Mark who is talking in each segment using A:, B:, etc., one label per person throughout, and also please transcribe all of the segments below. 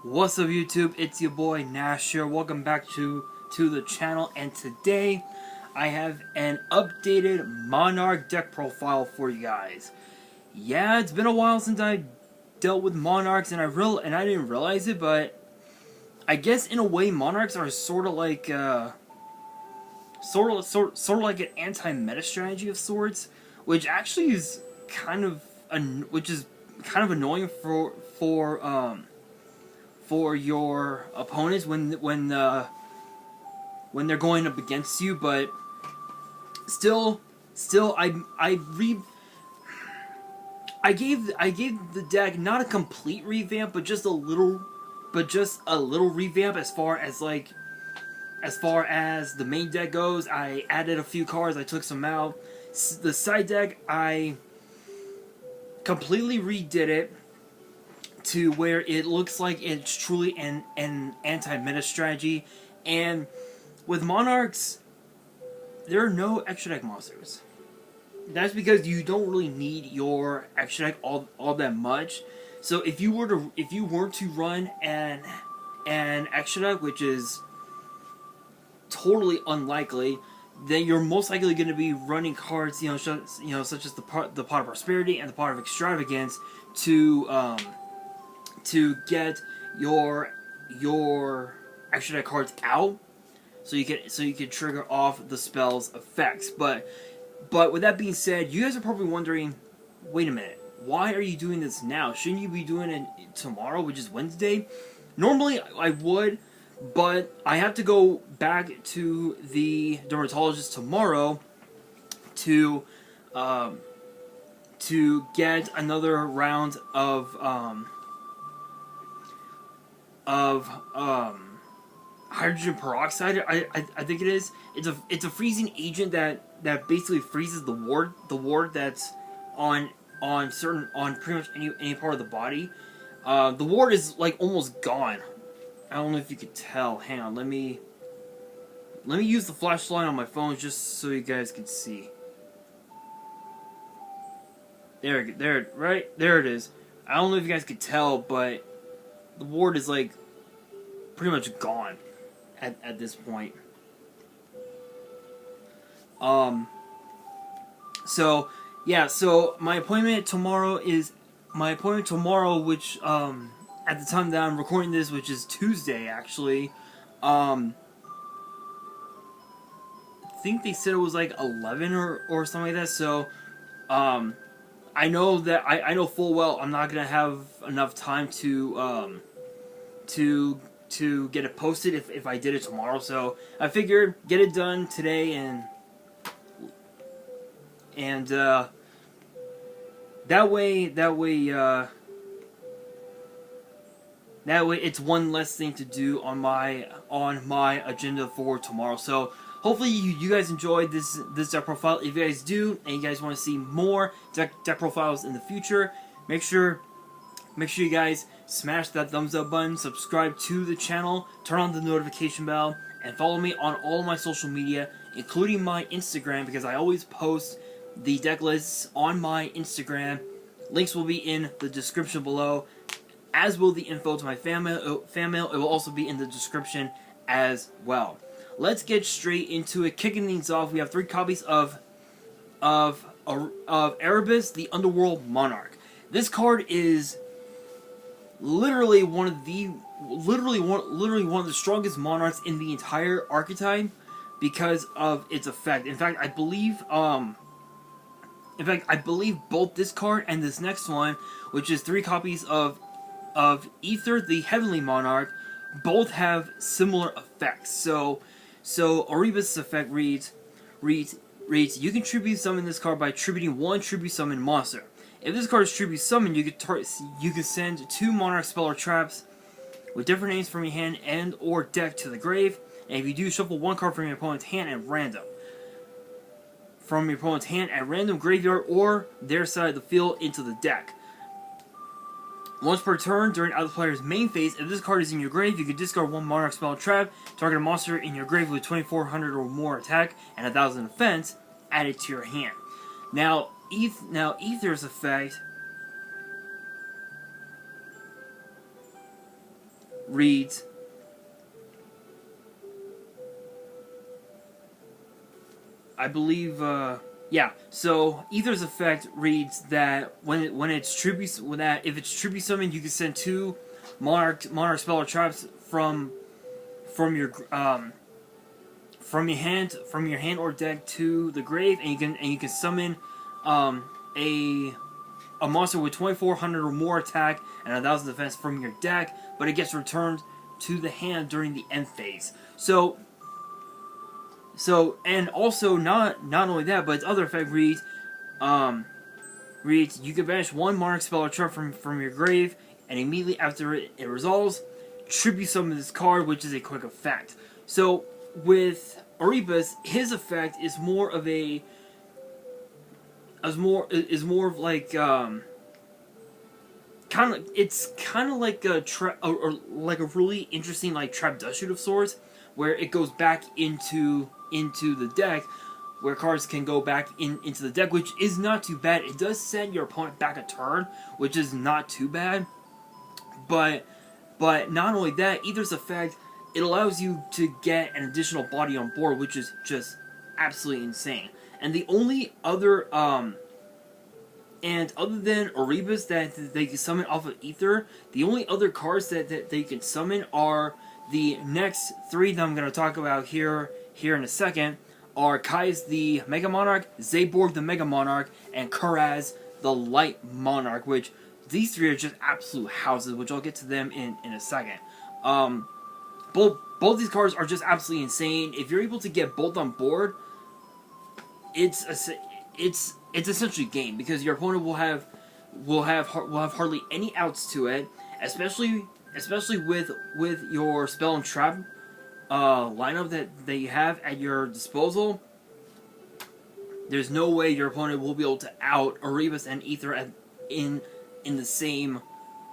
A: What's up YouTube, it's your boy Nash here. Welcome back to the channel, and today I have an updated Monarch deck profile for you guys. Yeah, it's been a while since I dealt with Monarchs, and I didn't realize it, but I guess in a way Monarchs are sort of like like an anti-meta strategy of sorts, which actually is kind of annoying for your opponents when they're going up against you, but still I gave the deck not a complete revamp, but just a little revamp as far as the main deck goes. I added a few cards, I took some out. The side deck, I completely redid it to where it looks like it's truly an anti-meta strategy. And with Monarchs, there are no extra deck monsters. That's because you don't really need your extra deck all that much. So if you were to run an extra deck, which is totally unlikely, then you're most likely going to be running cards, such as the Pot of Prosperity and the Pot of Extravagance to get your extra deck cards out, so you can trigger off the spell's effects. But with that being said, you guys are probably wondering, wait a minute, why are you doing this now? Shouldn't you be doing it tomorrow, which is Wednesday? Normally I would, but I have to go back to the dermatologist tomorrow to get another round of hydrogen peroxide. I think it is. It's a freezing agent that basically freezes the ward that's on pretty much any part of the body. The ward is like almost gone. I don't know if you could tell. Hang on, let me use the flashlight on my phone just so you guys can see. Right there it is. I don't know if you guys could tell, but the ward is like pretty much gone at this point. So yeah, so my appointment tomorrow, which at the time that I'm recording this, which is Tuesday actually, I think they said it was like 11 or something like that. So I know that I know full well I'm not gonna have enough time to get it posted if I did it tomorrow. So I figured get it done today, and that way it's one less thing to do on my agenda for tomorrow. So hopefully you guys enjoyed this deck profile. If you guys do, and you guys want to see more deck profiles in the future, make sure you guys smash that thumbs up button, subscribe to the channel, turn on the notification bell, and follow me on all my social media, including my Instagram, because I always post the deck lists on my Instagram. Links will be in the description below, as will the info to my fan mail. It will also be in the description as well. Let's get straight into it. Kicking things off, we have 3 copies of Erebus, the Underworld Monarch. This card is literally one of the strongest monarchs in the entire archetype because of its effect. In fact, I believe both this card and this next one, which is 3 copies of Ether, the Heavenly Monarch, both have similar effects. So Erebus' effect reads, you can tribute summon this card by tributing 1 tribute summon monster. If this card is tribute summoned, you can send 2 Monarch spell or traps with different names from your hand and or deck to the grave. And if you do, shuffle 1 card from your opponent's hand at random. From your opponent's hand at random, graveyard, or their side of the field into the deck. Once per turn, during other player's main phase, if this card is in your grave, you can discard 1 Monarch spell or trap, target a monster in your grave with 2400 or more attack and 1000 defense, add it to your hand. Now Ether's effect reads, I believe, yeah. So Ether's effect reads that when it's tribute if it's tribute summon, you can send 2 Monarch spell or traps from your from your hand or deck to the grave, and you can summon a monster with 2400 or more attack and 1000 defense from your deck, but it gets returned to the hand during the end phase. So and also not only that, but its other effect reads you can banish 1 Monarch spell or trap from your grave, and immediately after it resolves, tribute summon this card, which is a quick effect. So with Erebus, his effect is more of a like it's kind of like a or like a really interesting like trap dust shoot of sorts, where it goes back into the deck, where cards can go back into the deck, which is not too bad. It does send your opponent back a turn, which is not too bad. But not only that, Ether's effect, it allows you to get an additional body on board, which is just absolutely insane. And the only other and other than Erebus that they can summon off of Ether, the only other cards that they can summon are the next 3 that I'm going to talk about here in a second, are Kai's the Mega Monarch, Zaborg the Mega Monarch, and Kuraz the Light Monarch, which these 3 are just absolute houses, which I'll get to them in a second. Both these cards are just absolutely insane. If you're able to get both on board, it's essentially game, because your opponent will have hardly any outs to it, especially with your spell and trap lineup that you have at your disposal. There's no way your opponent will be able to out Erebus and Ether in the same,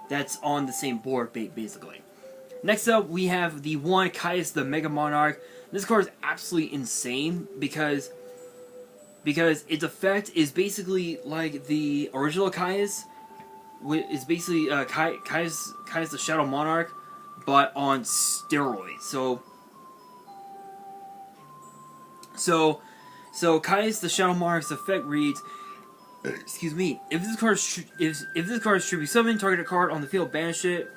A: that's on the same board basically. Next up, we have the one Caius the Mega Monarch. This card is absolutely insane because its effect is basically like the original Caius. It's basically Caius the Shadow Monarch, but on steroids. So Caius the Shadow Monarch's effect reads, excuse me, if this card is tribute summon, target a card on the field, banish it,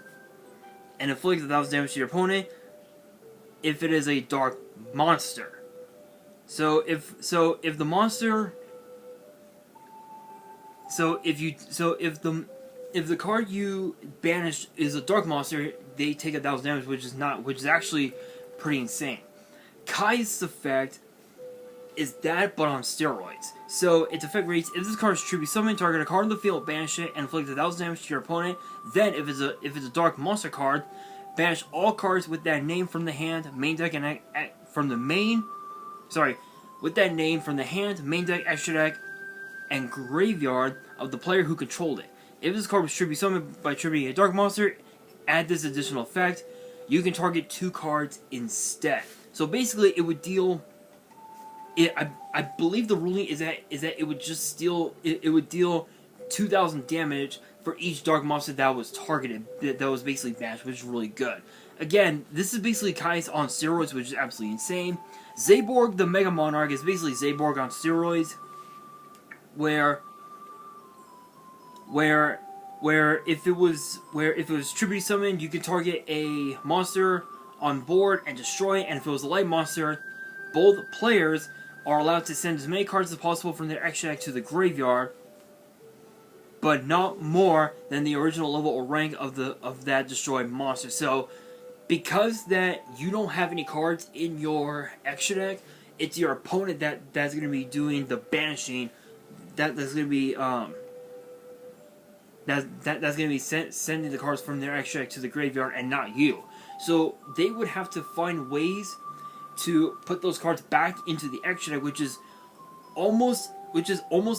A: and inflict 1000 damage to your opponent if it is a dark monster. So if the monster, if the card you banish is a dark monster, they take 1000 damage, which is actually pretty insane. Kai's effect is that, but on steroids. So its effect reads: if this card is tribute summon, target a card on the field, banish it, and inflict 1000 damage to your opponent. Then, if it's a dark monster card, banish all cards with that name from the hand, main deck, and from the main. Sorry, with that name from the hand, main deck, extra deck, and graveyard of the player who controlled it. If this card was tribute summoned by tributing a dark monster, add this additional effect. You can target 2 cards instead. So basically, it would deal. I believe the ruling is that it would just it would deal 2000 damage for each dark monster that was targeted, that was basically banished, which is really good. Again, this is basically Kai's on steroids, which is absolutely insane. Zaborg the Mega Monarch is basically Zaborg on steroids, where if it was tribute summoned, you could target a monster on board and destroy it, and if it was a light monster, both players are allowed to send as many cards as possible from their extra deck to the graveyard, but not more than the original level or rank of that destroyed monster. So, because that you don't have any cards in your extra deck, it's your opponent that's going to be doing the banishing. That's going to be that's going to be sending the cards from their extra deck to the graveyard, and not you. So they would have to find ways to put those cards back into the extra deck, which is almost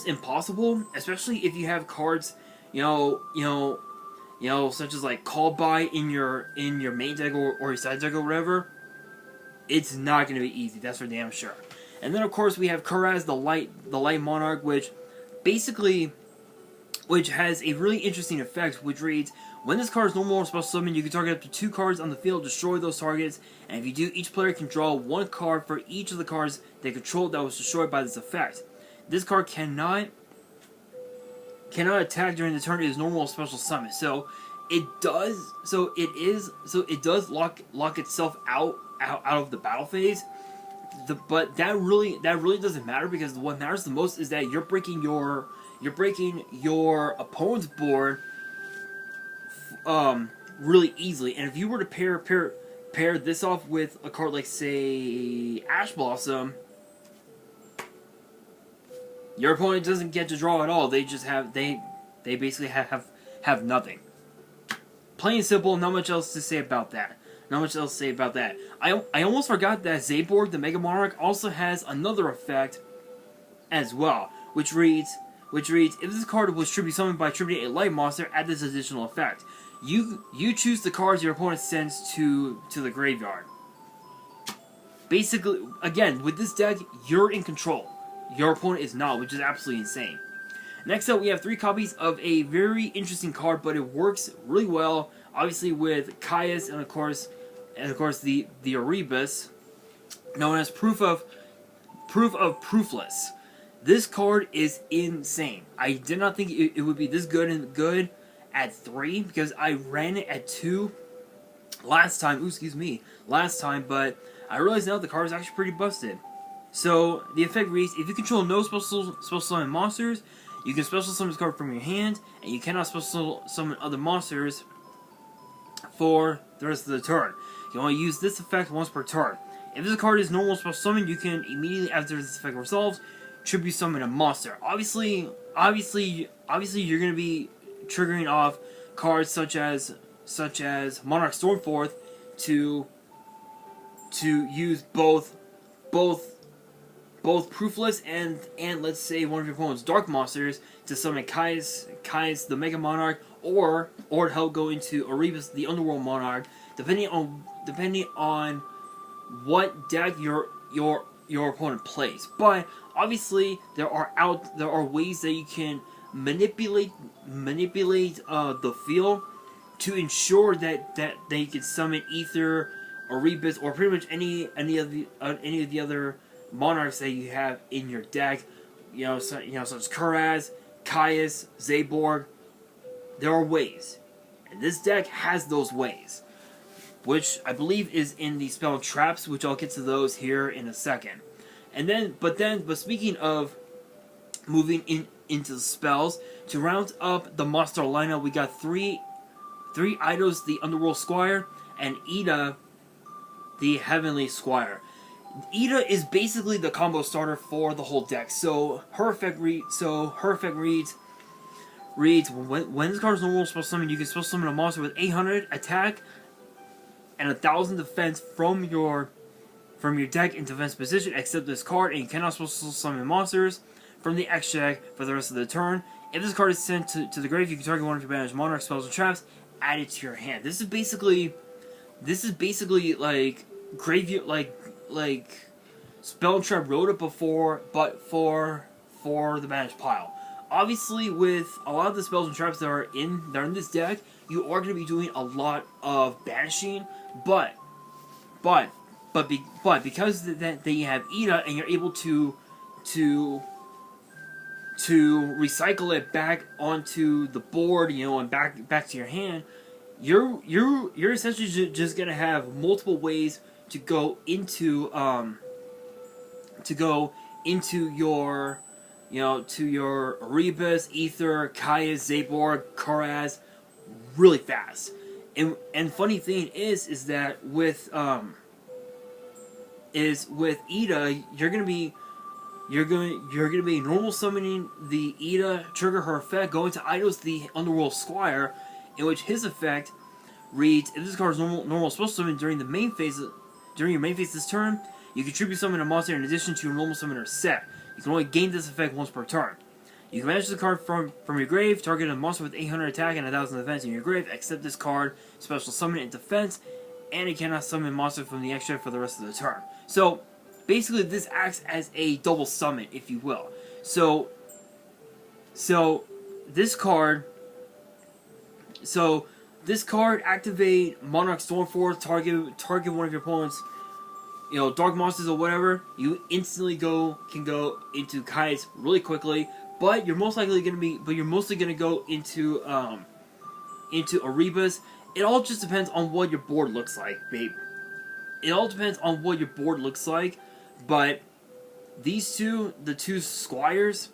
A: impossible, especially if you have cards, such as like Call By in your main deck or your side deck or whatever. It's not going to be easy, that's for damn sure. And then of course we have Kuraz the Light Monarch, which basically which has a really interesting effect, which reads, when this card is normal or special summon, you can target up to 2 cards on the field, destroy those targets, and if you do, each player can draw 1 card for each of the cards they control that was destroyed by this effect. This card cannot attack during the turn it is normal or special summon. So it does lock itself out of the battle phase. But that really doesn't matter, because what matters the most is that you're breaking your opponent's board really easily. And if you were to pair this off with a card like, say, Ash Blossom, your opponent doesn't get to draw at all. They just have they basically have nothing. Plain and simple. Not much else to say about that. I almost forgot that Zaborg, the Mega Monarch, also has another effect as well, which reads, if this card was tribute summoned by tributing a light monster, add this additional effect. You choose the cards your opponent sends to the graveyard. Basically, again, with this deck, you're in control. Your opponent is not, which is absolutely insane. Next up, we have 3 copies of a very interesting card, but it works really well, obviously, with Caius and of course the Erebus, known as Proof of Proofless. This card is insane. I did not think it would be this good at 3, because I ran it at 2 last time. Last time, but I realized now the card is actually pretty busted. So the effect reads: if you control no special summon monsters, you can special summon this card from your hand, and you cannot special summon other monsters for the rest of the turn. You can only use this effect once per turn. If this card is normal special summon, you can immediately after this effect resolves, tribute summon a monster. Obviously, you're going to be triggering off cards such as Monarch Stormforth to use both Proofless and let's say one of your opponent's dark monsters to summon Caius the Mega Monarch, or to help go into Erebus the Underworld Monarch, depending on what deck your opponent plays. But obviously there are ways that you can manipulate the field to ensure that they can summon Ether, Erebus, or pretty much any of the other Monarchs that you have in your deck, such as Kuraz, Caius, Zaborg. There are ways, and this deck has those ways, which I believe is in the spell traps, which I'll get to those here in a second. But speaking of moving into the spells, to round up the monster lineup, we got three Eidos, the Underworld Squire, and Ida, the Heavenly Squire. Ida is basically the combo starter for the whole deck. So her effect reads when this card is normal special summon, you can special summon a monster with 800 attack and 1000 defense from your deck in defense position, except this card, and you cannot special summon monsters from the X deck for the rest of the turn. If this card is sent to the grave, you can target one of your banished Monarch spells and traps, add it to your hand. This is basically like graveyard, like Spell Trap wrote it before, but for the banished pile. Obviously, with a lot of the spells and traps that are in this deck, you are going to be doing a lot of banishing, but because that you have Ida and you're able to recycle it back onto the board, and back to your hand, you're essentially just gonna have multiple ways to go into your to your Erebus, Ether, Caius, Zaborg, Kuraz really fast. And funny thing is that with Ida, you're gonna be normal summoning the Ida, trigger her effect, go into Eidos, the Underworld Squire, in which his effect reads: if this card is normal special summon during your main phase this turn, you can tribute summon a monster in addition to your normal summoner set. You can only gain this effect once per turn. You can banish the card from your grave, target a monster with 800 attack and 1000 defense in your grave, except this card, special summon it in defense, and it cannot summon monster from the extra for the rest of the turn. So basically this acts as a double summon, if you will. So this card. So this card, activate Monarch Stormforce, target one of your opponent's, dark monsters or whatever. You instantly can go into Kai's really quickly, but you're mostly gonna go into Erebus. It all just depends on what your board looks like, babe. It all depends on what your board looks like, but these the two Squires,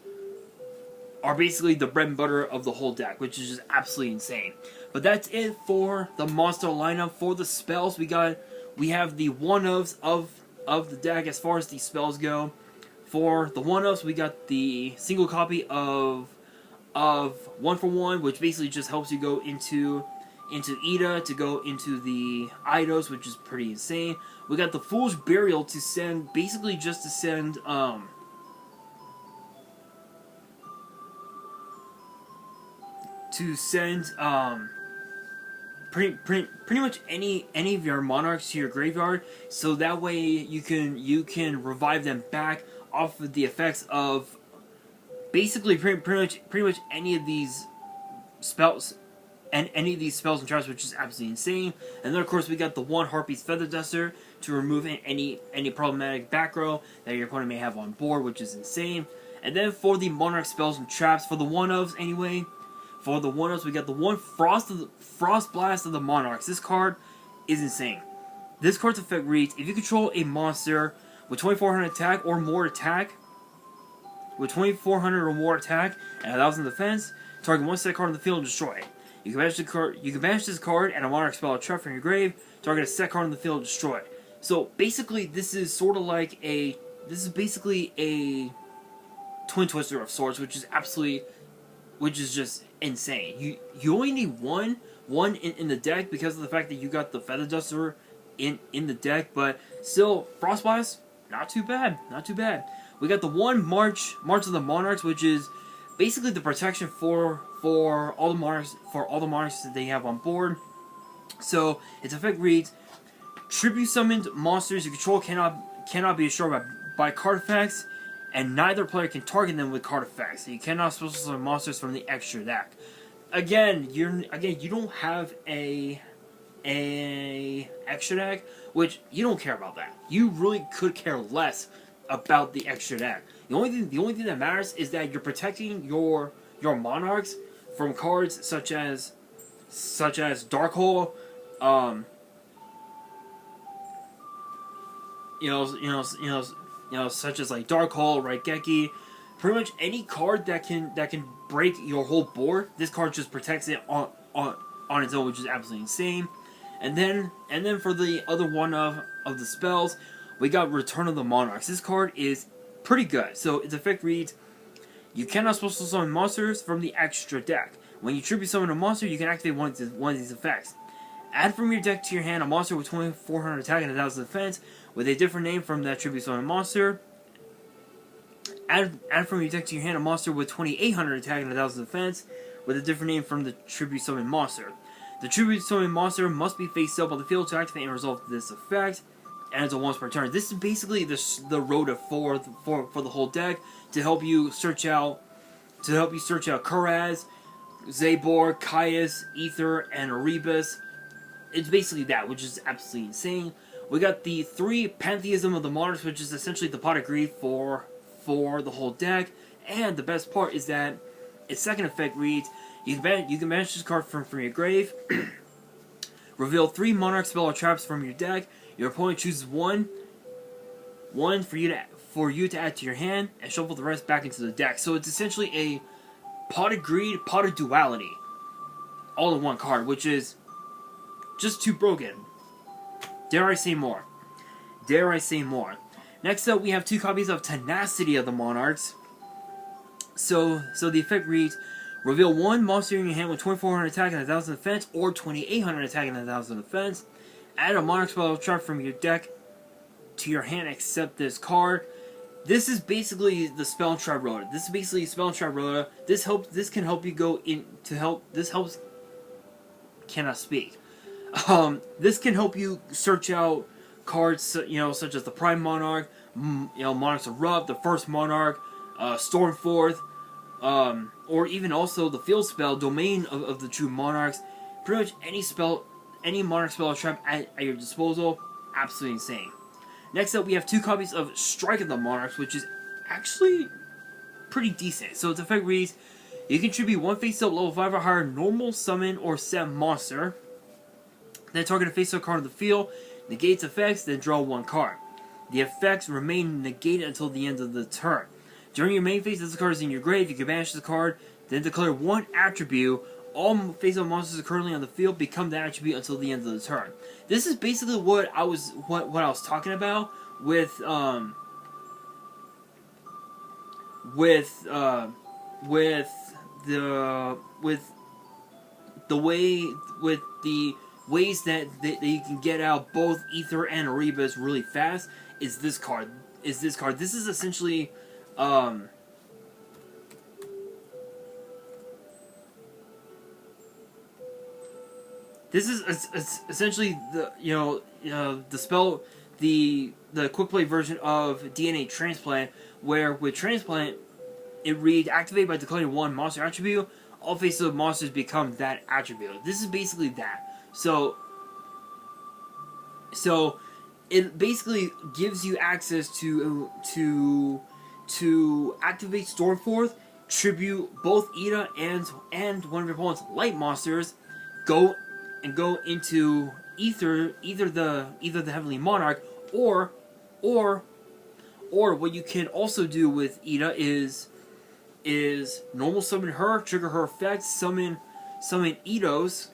A: are basically the bread and butter of the whole deck, which is just absolutely insane. But that's it for the monster lineup. For the spells, we have the one-ofs of the deck as far as the spells go. For the one-ofs, we got the single copy of 1-for-1, which basically just helps you go into Ida to go into the Eidos, which is pretty insane. We got the Fool's Burial to send, basically just to send pretty much any of your Monarchs to your graveyard, so that way you can revive them back off of the effects of basically pretty much any of these spells and any of these spells and traps, which is absolutely insane. And then of course we got the one Harpy's Feather Duster to remove any problematic back row that your opponent may have on board, which is insane. And then for the Monarch spells and traps, for the one-ofs anyway. For the one-ofs, we got the one Frost Blast of the Monarchs. This card is insane. This card's effect reads: if you control a monster with 2,400 attack or more attack, and 1,000 defense, target one set card on the field and destroy it. You can banish this card and a Monarch spell or trap from your grave. Target a set card on the field and destroy it. So basically, this is basically a Twin Twister of sorts, which is just insane. You only need one in the deck because of the fact that you got the Feather Duster in the deck, but still, Frost Blast, not too bad. We got the one March of the Monarchs, which is basically the protection for all the Monarchs that they have on board. So its effect reads: tribute summoned monsters you control cannot be destroyed by card effects, and neither player can target them with card effects. So you cannot special summon monsters from the extra deck. Again, you don't have a extra deck, which you don't care about that. You really could care less about the extra deck. The only thing that matters is that you're protecting your Monarchs from cards such as Dark Hole, such as like Dark Hole, Raigeki, pretty much any card that can break your whole board. This card just protects it on its own, which is absolutely insane. And then for the other one of the spells, we got Return of the Monarchs. This card is pretty good. So its effect reads: you cannot special summon monsters from the extra deck. When you tribute summon a monster, you can activate one of these effects. Add from your deck to your hand a monster with 2,400 attack and 1,000 defense with a different name from that tribute summon monster. Add from your deck to your hand a monster with 2,800 attack and 1,000 defense with a different name from the tribute summon monster. The tribute summon monster must be face up on the field to activate and resolve this effect, and it's a once per turn. This is basically the rota for the whole deck to help you search out Kuraz, Zabor, Caius, Ether, and Erebus. It's basically that, which is absolutely insane. We got the 3 Pantheism of the Monarchs, which is essentially the pot of greed for the whole deck. And the best part is that its second effect reads: you can banish this card from your grave. Reveal 3 Monarch spell or traps from your deck. Your opponent chooses one for you to add to your hand, and shuffle the rest back into the deck. So it's essentially a pot of greed, pot of duality, all in one card, which is just too broken. Dare I say more? Next up, we have 2 copies of Tenacity of the Monarchs. So the effect reads: reveal 1 monster in your hand with 2,400 attack and 1,000 defense, or 2,800 attack and 1,000 defense. Add a Monarch spell trap from your deck to your hand except this card. This is basically the spell trap rota. This can help you go in to help. This helps. Cannot speak. This can help you search out cards, such as the Prime Monarch, Monarchs Erupt, the First Monarch, Stormforth, or even also the field spell, Domain of the True Monarchs. Pretty much any spell, any Monarch spell or trap at your disposal, absolutely insane. Next up, we have 2 copies of Strike of the Monarchs, which is actually pretty decent. So its effect reads, you contribute 1 face-up level 5 or higher normal summon or set monster. Then target a face-up card on the field, negates effects, then draw 1 card. The effects remain negated until the end of the turn. During your main phase, this card is in your grave. You can banish the card, then declare 1 attribute. All face-up monsters currently on the field become the attribute until the end of the turn. This is basically what I was talking about with the ways that you can get out both Ether and Erebus really fast. Is this card? This is essentially this is essentially the spell, the quick play version of DNA Transplant, where with Transplant it reads, activate by declaring 1 monster attribute. All face-up monsters become that attribute. This is basically that. So it basically gives you access to activate Stormforth, tribute both Ida and one of your opponent's light monsters, go into either the Heavenly Monarch, or what you can also do with Ida is normal summon her, trigger her effect, summon Idos,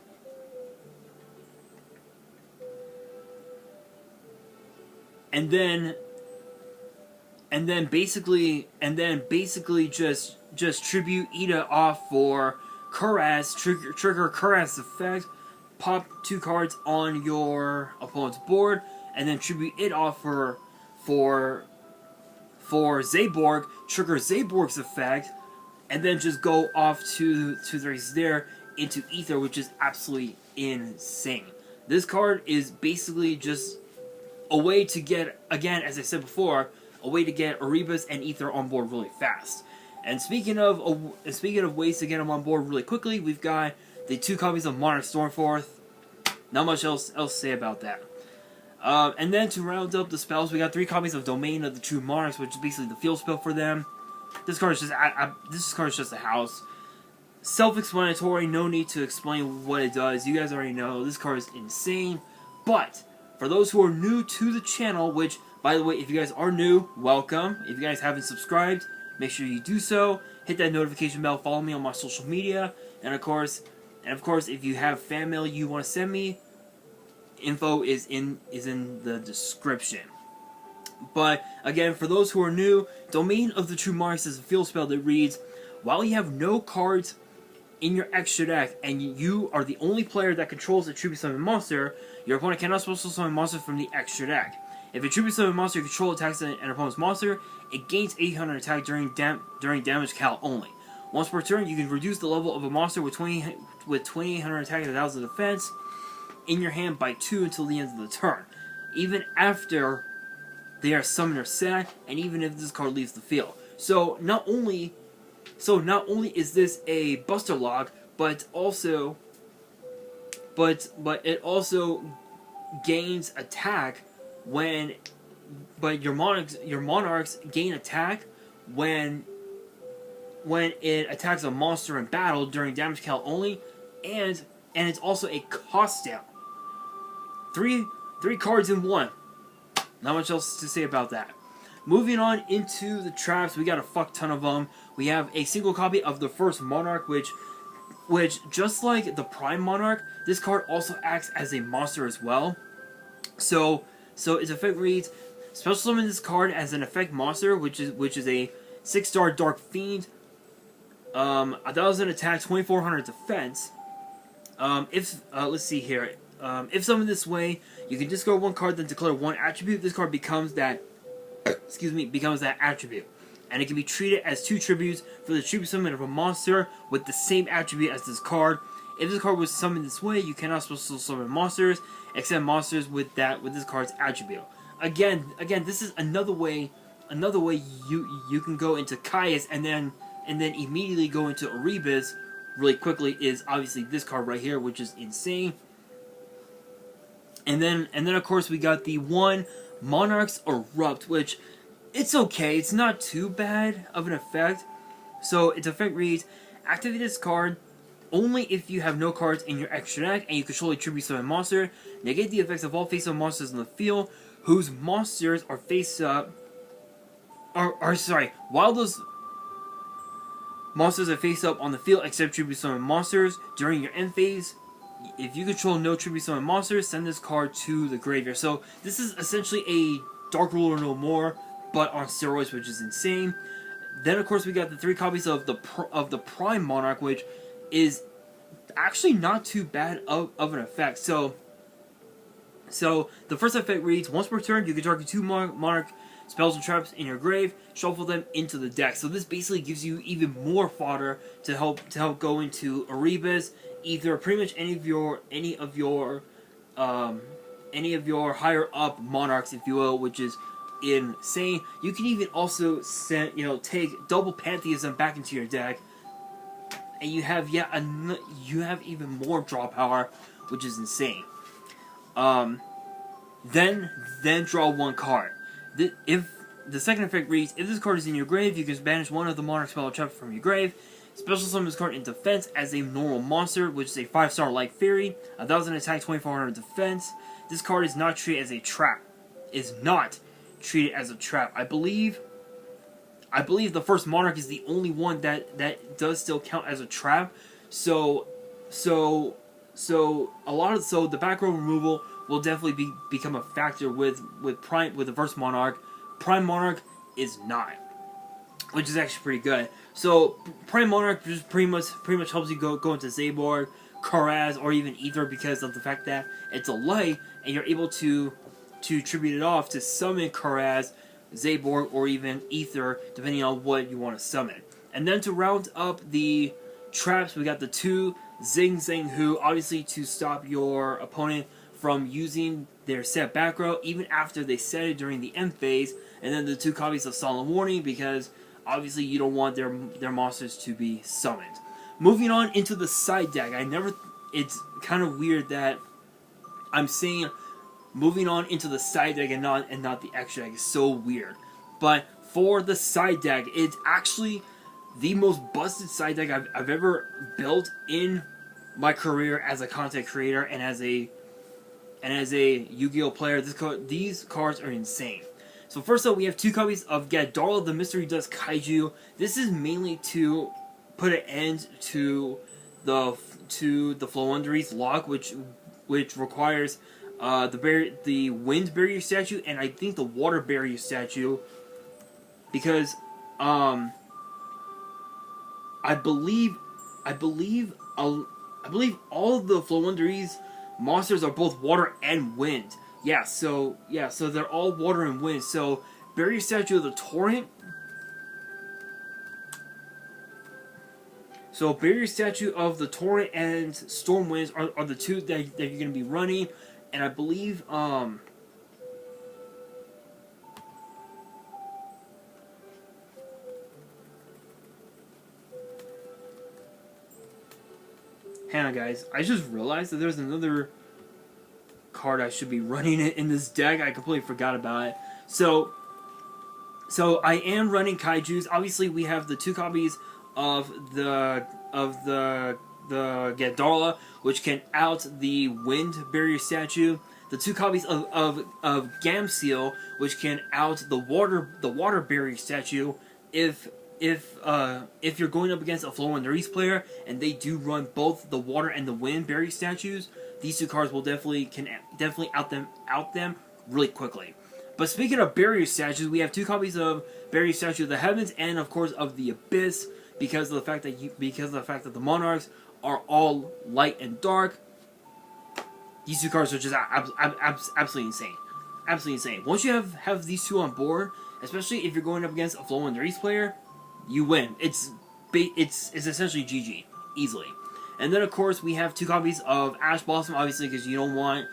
A: and then basically just tribute Ida off for Kuraz, trigger Kuraz effect, pop 2 cards on your opponent's board, and then tribute it off for Zaborg, trigger Zaborg's effect, and then just go off to the races there into Ether, which is absolutely insane. This card is basically just a way to get, again, as I said before, a way to get Erebus and Ether on board really fast. And speaking of ways to get them on board really quickly, we've got the 2 copies of Monarch Stormforth. Not much else to say about that. And then to round up the spells, we got 3 copies of Domain of the True Monarchs, which is basically the field spell for them. This card is just a house. Self-explanatory, no need to explain what it does. You guys already know, this card is insane. But for those who are new to the channel, which, by the way, if you guys are new, welcome. If you guys haven't subscribed, make sure you do so. Hit that notification bell, follow me on my social media, and of course, if you have fan mail you want to send me, info is in the description. But again, for those who are new, Domain of the True Monarchs is a field spell that reads, while you have no cards in your extra deck and you are the only player that controls a tribute summon monster, your opponent cannot special summon monsters from the extra deck. If a tribute summon monster you control attacks an opponent's monster, it gains 800 attack during damage cal only. Once per turn, you can reduce the level of a monster with 2800 attack and 1000 defense in your hand by 2 until the end of the turn, even after they are summoned or set, and even if this card leaves the field. So not only is this a Buster Lock, but it also gains attack when, but your monarchs gain attack when it attacks a monster in battle during damage cal only, and it's also a cost down. Three cards in one. Not much else to say about that. Moving on into the traps, we got a fuck ton of them. We have a single copy of the first Monarch, which just like the Prime Monarch, this card also acts as a monster as well. So its effect reads, special summon this card as an effect monster, which is a 6-star Dark Fiend, 1000 attack, 2400 defense. Let's see here. If summoned this way, you can discard 1 card, then declare 1 attribute. This card becomes that attribute, and it can be treated as 2 tributes for the tribute summon of a monster with the same attribute as this card. If this card was summoned this way, you cannot special summon monsters except monsters with this card's attribute. Again, this is another way you can go into Caius and then and then immediately go into Erebus really quickly is obviously this card right here, which is insane. And then of course we got the one Monarchs Erupt, which it's okay. It's not too bad of an effect. So its effect reads: activate this card only if you have no cards in your extra deck and you control a tribute summon monster. Negate the effects of all face-up monsters in the field whose monsters are face-up. While those monsters are face-up on the field except tribute summon monsters during your end phase, if you control no tribute summon monsters, send this card to the graveyard. So this is essentially a Dark Ruler No More, but on steroids, which is insane. Then of course we got the 3 copies of the Prime Monarch, which is actually not too bad of an effect. So the first effect reads: once per turn, you can target 2 Monarch spells and traps in your grave, shuffle them into the deck. So this basically gives you even more fodder to help go into Erebus, either pretty much any of your higher up Monarchs, if you will, which is insane. You can even also take double Pantheism back into your deck, and you have even more draw power, which is insane. Then draw 1 card. If the second effect reads: if this card is in your grave, you can banish 1 of the Monarch spell or trap from your grave. Special summon this card in defense as a normal monster, which is a 5-star Light Fairy, 1000 attack, 2400 defense. This card is not treated as a trap. Is not treated as a trap. I believe the first Monarch is the only one that does still count as a trap. So the back row removal will definitely become a factor with the first Monarch. Prime Monarch is not, which is actually pretty good. So Prime Monarch just pretty much helps you go into Zaborg, Karaz, or even Ether, because of the fact that it's a light and you're able to tribute it off to summon Karaz, Zaborg, or even Ether, depending on what you want to summon. And then to round up the traps, we got the 2 Zing Zang Hu, obviously to stop your opponent from using their set back row even after they set it during the end phase. And then the 2 copies of Solemn Warning, because obviously you don't want their monsters to be summoned. Moving on into the side deck, it's kind of weird that I'm saying moving on into the side deck and not the extra deck. Is so weird. But for the side deck, it's actually the most busted side deck I've ever built in my career as a content creator and as a Yu-Gi-Oh player. These cards are insane. So first up, we have 2 copies of Gaddarla, the Mystery Dust Kaiju. This is mainly to put an end to the Floowandereeze lock, which requires the Wind Barrier statue and I think the Water Barrier statue, because I believe all of the Floowandereeze monsters are both water and wind. So they're all water and wind. So Barrier Statue of the Torrent. So Barrier Statue of the Torrent and Stormwinds are the 2 that you're going to be running. And I believe hang on, guys. I just realized that there's another card I should be running in this deck. I completely forgot about it. So I am running Kaijus. Obviously, we have the 2 copies of the Gaddarla, which can out the Wind Barrier statue. The 2 copies of Gamseel, which can out the Water Barrier statue. If you're going up against a Floowandereeze player and they do run both the Water and the Wind Barrier statues, these 2 cards will definitely out them really quickly. But speaking of Barrier statues, we have 2 copies of Barrier Statue of the Heavens and of course of the Abyss, because of the fact that the Monarchs are all light and dark. These 2 cards are just absolutely insane. Absolutely insane. Once you have these 2 on board, especially if you're going up against a Floowandereeze player, you win. It's essentially GG easily. And then of course we have 2 copies of Ash Blossom, obviously because you don't want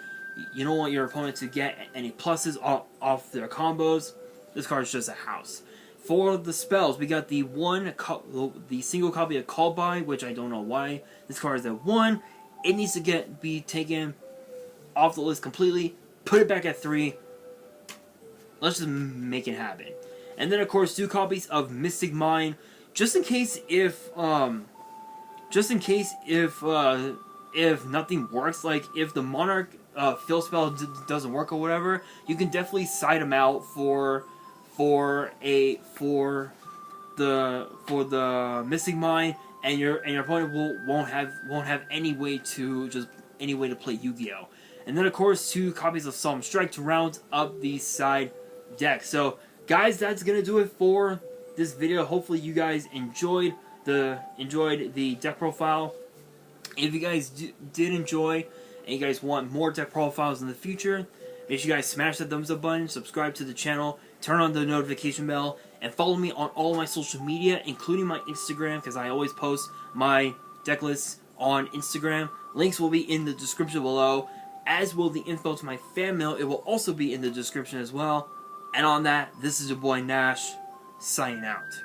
A: your opponent to get any pluses off their combos. This card is just a house. For the spells, we got the the single copy of Call By, which I don't know why this card is at 1. It needs to be taken off the list completely. Put it back at 3. Let's just make it happen. And then, of course, 2 copies of Mystic Mind, just in case if nothing works, like if the Monarch fill spell doesn't work or whatever, you can definitely side them out for the Mystic Mind, and your opponent won't have any way to play Yu-Gi-Oh. And then, of course, 2 copies of Solemn Strike to round up the side deck. So, guys, that's gonna do it for this video. Hopefully, you guys enjoyed the deck profile. If you guys did enjoy, and you guys want more deck profiles in the future, make sure you guys smash that thumbs up button, subscribe to the channel, turn on the notification bell, and follow me on all my social media, including my Instagram, because I always post my deck lists on Instagram. Links will be in the description below, as will the info to my fan mail. It will also be in the description as well. And on that, this is your boy Nash, signing out.